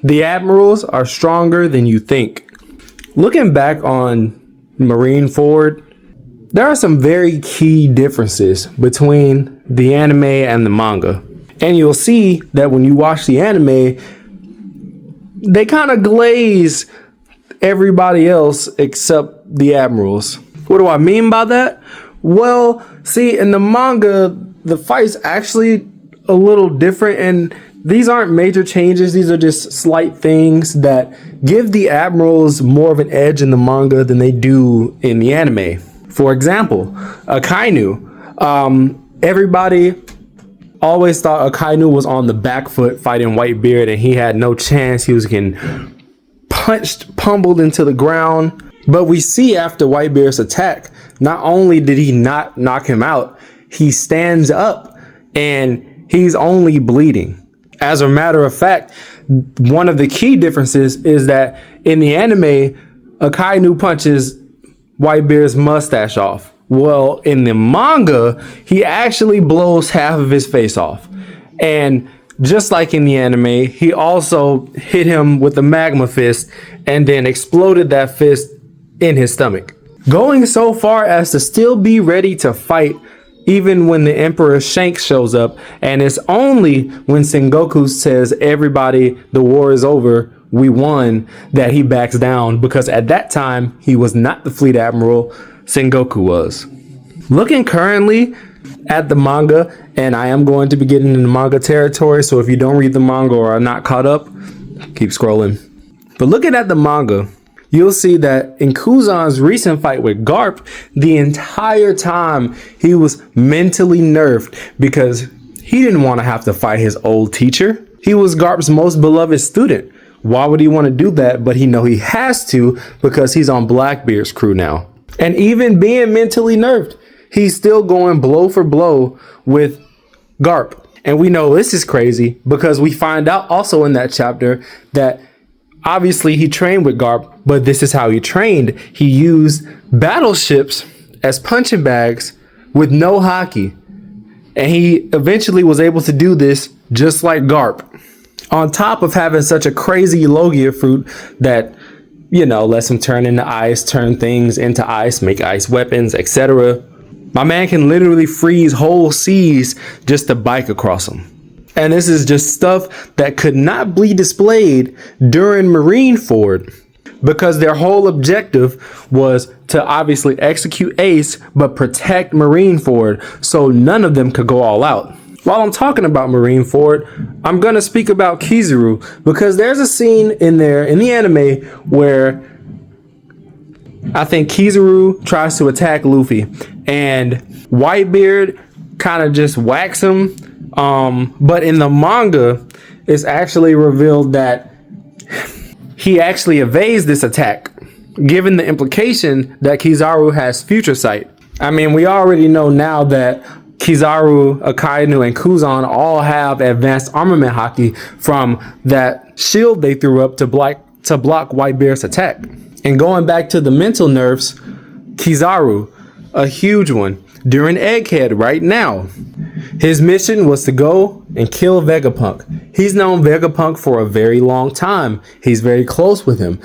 The Admirals are stronger than you think. Looking back on Marineford, there are some very key differences between the anime and the manga. And you'll see that when you watch the anime, they kind of glaze everybody else except the Admirals. What do I mean by that? Well, see, in the manga, the fight's actually a little different, and these aren't major changes. These are just slight things that give the Admirals more of an edge in the manga than they do in the anime. For example, Akainu. Everybody always thought Akainu was on the back foot fighting Whitebeard, and he had no chance. He was getting pummeled into the ground. But we see after Whitebeard's attack, not only did he not knock him out, he stands up and he's only bleeding. As a matter of fact, one of the key differences is that in the anime, Akainu punches Whitebeard's mustache off. Well, in the manga, he actually blows half of his face off. And just like in the anime, he also hit him with the magma fist and then exploded that fist in his stomach. Going so far as to still be ready to fight even when the Emperor Shanks shows up, and it's only when Sengoku says, everybody, the war is over, we won, that he backs down, because at that time, he was not the Fleet Admiral, Sengoku was. Looking currently at the manga, and I am going to be getting into manga territory, so if you don't read the manga or are not caught up, keep scrolling. But looking at the manga, you'll see that in Kuzan's recent fight with Garp, the entire time he was mentally nerfed because he didn't want to have to fight his old teacher. He was Garp's most beloved student. Why would he want to do that? But he know he has to because he's on Blackbeard's crew now. And even being mentally nerfed, he's still going blow for blow with Garp. And we know this is crazy because we find out also in that chapter that obviously he trained with Garp, but this is how he trained. He used battleships as punching bags with no haki. And he eventually was able to do this just like Garp. On top of having such a crazy Logia fruit that, you know, lets him turn into ice, turn things into ice, make ice weapons, etc. My man can literally freeze whole seas just to bike across them. And this is just stuff that could not be displayed during Marineford because their whole objective was to obviously execute Ace, but protect Marineford so none of them could go all out. While I'm talking about Marineford, I'm going to speak about Kizaru because there's a scene in there in the anime where I think Kizaru tries to attack Luffy and Whitebeard kind of just whacks him. But in the manga, it's actually revealed that he actually evades this attack, given the implication that Kizaru has future sight. I mean, we already know now that Kizaru, Akainu, and Kuzan all have advanced armament haki from that shield they threw up to block Whitebeard's attack. And going back to the mental nerfs, Kizaru, a huge one, during Egghead right now. His mission was to go and kill Vegapunk. He's known Vegapunk for a very long time. He's very close with him.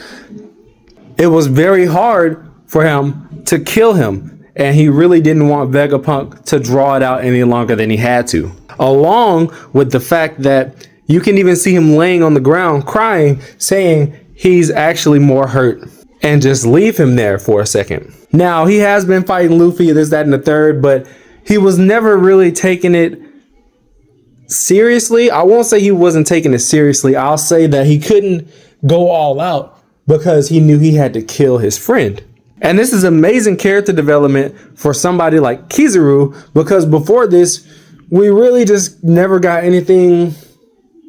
It was very hard for him to kill him, and he really didn't want Vegapunk to draw it out any longer than he had to. Along with the fact that you can even see him laying on the ground crying, saying he's actually more hurt, and just leave him there for a second. Now, he has been fighting Luffy, this, that, and the third, but he was never really taking it seriously. I won't say he wasn't taking it seriously. I'll say that he couldn't go all out because he knew he had to kill his friend. And this is amazing character development for somebody like Kizaru, because before this, we really just never got anything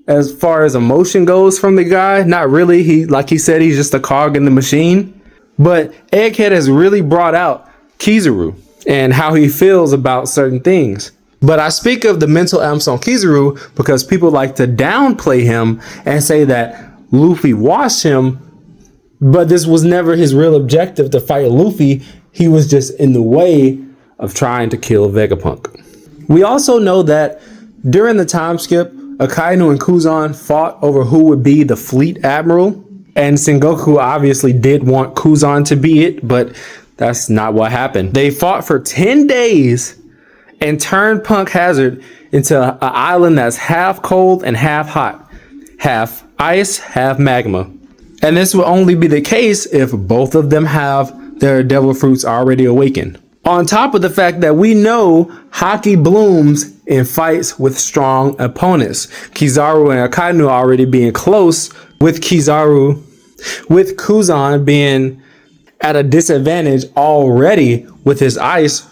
as far as emotion goes from the guy. Not really. He, like he said, he's just a cog in the machine. But Egghead has really brought out Kizaru and how he feels about certain things. But I speak of the mental amps on Kizaru because people like to downplay him and say that Luffy washed him, but this was never his real objective to fight Luffy. He was just in the way of trying to kill Vegapunk. We also know that during the time skip, Akainu and Kuzan fought over who would be the fleet admiral. And Sengoku obviously did want Kuzan to be it, but that's not what happened. They fought for 10 days and turned Punk Hazard into an island that's half cold and half hot, half ice, half magma. And this will only be the case if both of them have their devil fruits already awakened. On top of the fact that we know Haki blooms in fights with strong opponents. Kizaru and Akainu already being close, with Kuzan being at a disadvantage already with his ice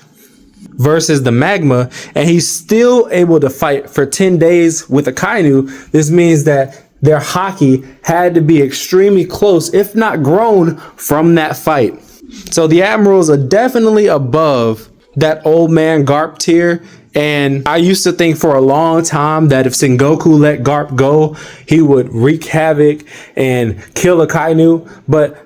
versus the magma, and he's still able to fight for 10 days with Akainu. This means that their Haki had to be extremely close, if not grown, from that fight. So the Admirals are definitely above that old man Garp tier. And I used to think for a long time that if Sengoku let Garp go, he would wreak havoc and kill Akainu. But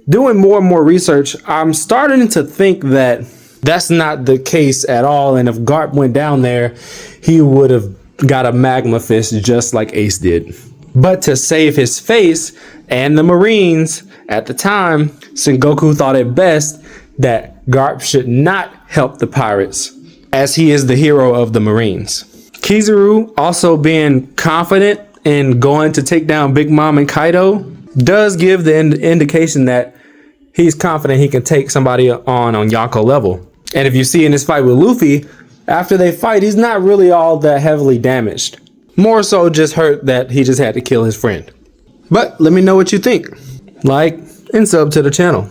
doing more and more research, I'm starting to think that that's not the case at all. And if Garp went down there, he would have got a magma fist just like Ace did. But to save his face and the Marines at the time, Sengoku thought it best that Garp should not help the pirates, as he is the hero of the Marines. Kizaru, also being confident in going to take down Big Mom and Kaido, does give the indication that he's confident he can take somebody on Yonko level. And if you see in this fight with Luffy, after they fight, he's not really all that heavily damaged. More so just hurt that he just had to kill his friend. But let me know what you think. Like and sub to the channel.